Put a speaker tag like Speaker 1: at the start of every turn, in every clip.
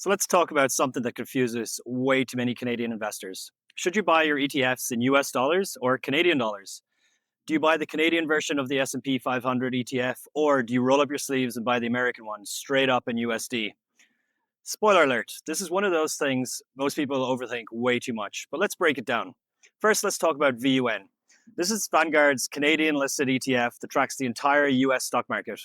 Speaker 1: So let's talk about something that confuses way too many Canadian investors. Should you buy your ETFs in US dollars or Canadian dollars? Do you buy the Canadian version of the S&P 500 ETF or do you roll up your sleeves and buy the American one straight up in USD? Spoiler alert, this is one of those things most people overthink way too much, but let's break it down. First, let's talk about VUN. This is Vanguard's Canadian-listed ETF that tracks the entire US stock market.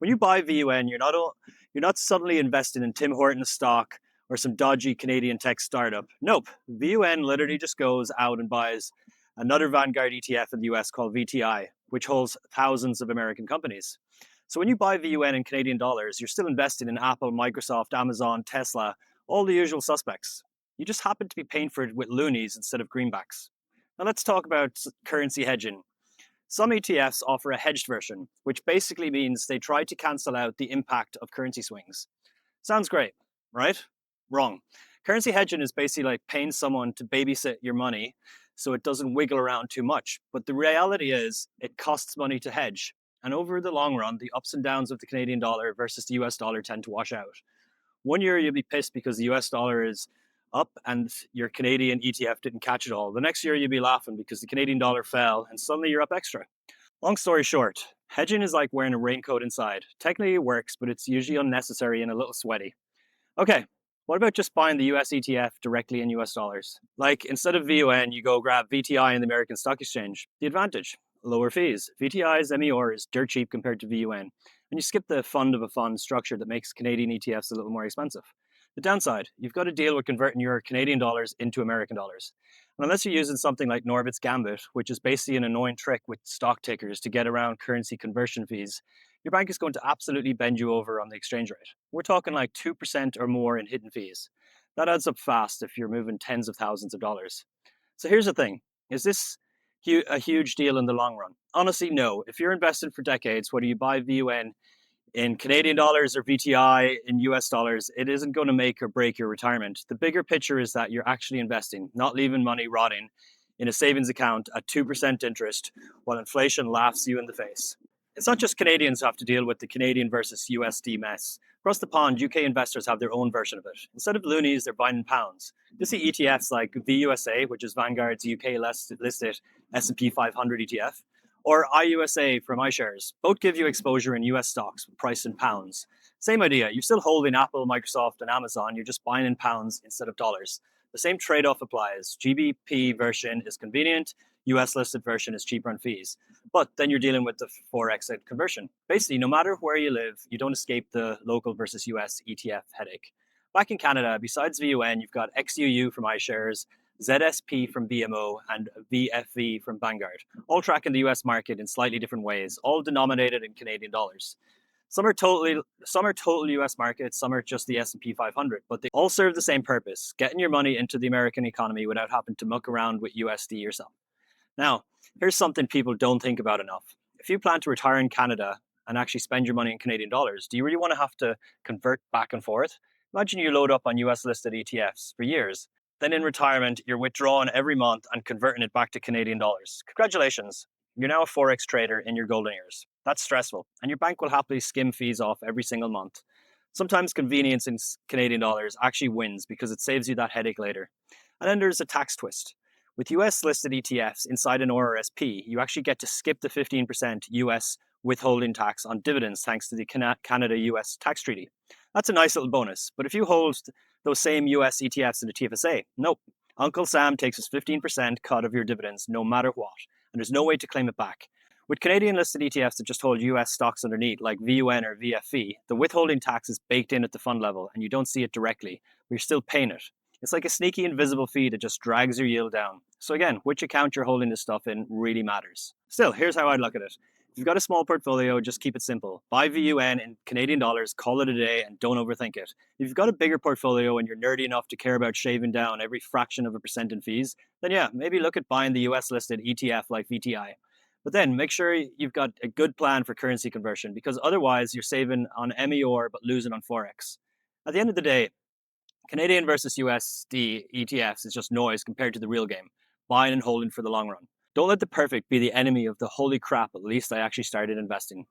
Speaker 1: When you buy VUN, you're not suddenly investing in Tim Hortons stock or some dodgy Canadian tech startup. Nope, VUN literally just goes out and buys another Vanguard ETF in the US called VTI, which holds thousands of American companies. So when you buy VUN in Canadian dollars, you're still investing in Apple, Microsoft, Amazon, Tesla, all the usual suspects. You just happen to be paying for it with loonies instead of greenbacks. Now let's talk about currency hedging. Some ETFs offer a hedged version, which basically means they try to cancel out the impact of currency swings. Sounds great, right? Wrong. Currency hedging is basically like paying someone to babysit your money so it doesn't wiggle around too much. But the reality is it costs money to hedge. And over the long run, the ups and downs of the Canadian dollar versus the US dollar tend to wash out. One year you'll be pissed because the US dollar is up and your Canadian ETF didn't catch it all. The next year you'll be laughing because the Canadian dollar fell and suddenly you're up extra. Long story short, hedging is like wearing a raincoat inside. Technically it works, but it's usually unnecessary and a little sweaty. Okay, what about just buying the US ETF directly in US dollars? Like instead of VUN, you go grab VTI in the American Stock Exchange. The advantage, lower fees. VTI's MER is dirt cheap compared to VUN. And you skip the fund of a fund structure that makes Canadian ETFs a little more expensive. The downside, you've got to deal with converting your Canadian dollars into American dollars. And unless you're using something like Norbit's Gambit, which is basically an annoying trick with stock tickers to get around currency conversion fees, your bank is going to absolutely bend you over on the exchange rate. We're talking like 2% or more in hidden fees. That adds up fast if you're moving tens of thousands of dollars. So here's the thing. Is this a huge deal in the long run? Honestly, no. If you're investing for decades, whether you buy VUN in Canadian dollars or VTI in US dollars, it isn't going to make or break your retirement. The bigger picture is that you're actually investing, not leaving money rotting in a savings account at 2% interest while inflation laughs you in the face. It's not just Canadians who have to deal with the Canadian versus USD mess. Across the pond, UK investors have their own version of it. Instead of loonies, they're buying in pounds. You see ETFs like VUSA, which is Vanguard's UK-listed S&P 500 ETF, or IUSA from iShares. Both give you exposure in US stocks priced in pounds. Same idea, you're still holding Apple, Microsoft, and Amazon, you're just buying in pounds instead of dollars. The same trade-off applies. GBP version is convenient, US listed version is cheaper on fees. But then you're dealing with the Forex conversion. Basically, no matter where you live, you don't escape the local versus US ETF headache. Back in Canada, besides VUN, you've got XUU from iShares, ZSP from BMO, and VFV from Vanguard, all tracking the US market in slightly different ways, all denominated in Canadian dollars. Some are total US markets, some are just the S&P 500, but they all serve the same purpose, getting your money into the American economy without having to muck around with USD yourself. Now, here's something people don't think about enough. If you plan to retire in Canada and actually spend your money in Canadian dollars, do you really want to have to convert back and forth? Imagine you load up on US listed ETFs for years. Then in retirement, you're withdrawing every month and converting it back to Canadian dollars. Congratulations. You're now a Forex trader in your golden years. That's stressful. And your bank will happily skim fees off every single month. Sometimes convenience in Canadian dollars actually wins because it saves you that headache later. And then there's a tax twist. With US listed ETFs inside an RRSP, you actually get to skip the 15% US withholding tax on dividends thanks to the Canada-US tax treaty. That's a nice little bonus. But if you hold those same US ETFs in the TFSA, nope. Uncle Sam takes his 15% cut of your dividends no matter what, and there's no way to claim it back. With Canadian-listed ETFs that just hold US stocks underneath, like VUN or VFV, the withholding tax is baked in at the fund level, and you don't see it directly, but you're still paying it. It's like a sneaky invisible fee that just drags your yield down. So again, which account you're holding this stuff in really matters. Still, here's how I'd look at it. If you've got a small portfolio, just keep it simple. Buy VUN in Canadian dollars, call it a day, and don't overthink it. If you've got a bigger portfolio and you're nerdy enough to care about shaving down every fraction of a percent in fees, then yeah, maybe look at buying the US listed ETF like VTI. But then make sure you've got a good plan for currency conversion because otherwise you're saving on MER but losing on Forex. At the end of the day, Canadian versus USD ETFs is just noise compared to the real game, buying and holding for the long run. Don't let the perfect be the enemy of the holy crap, at least I actually started investing.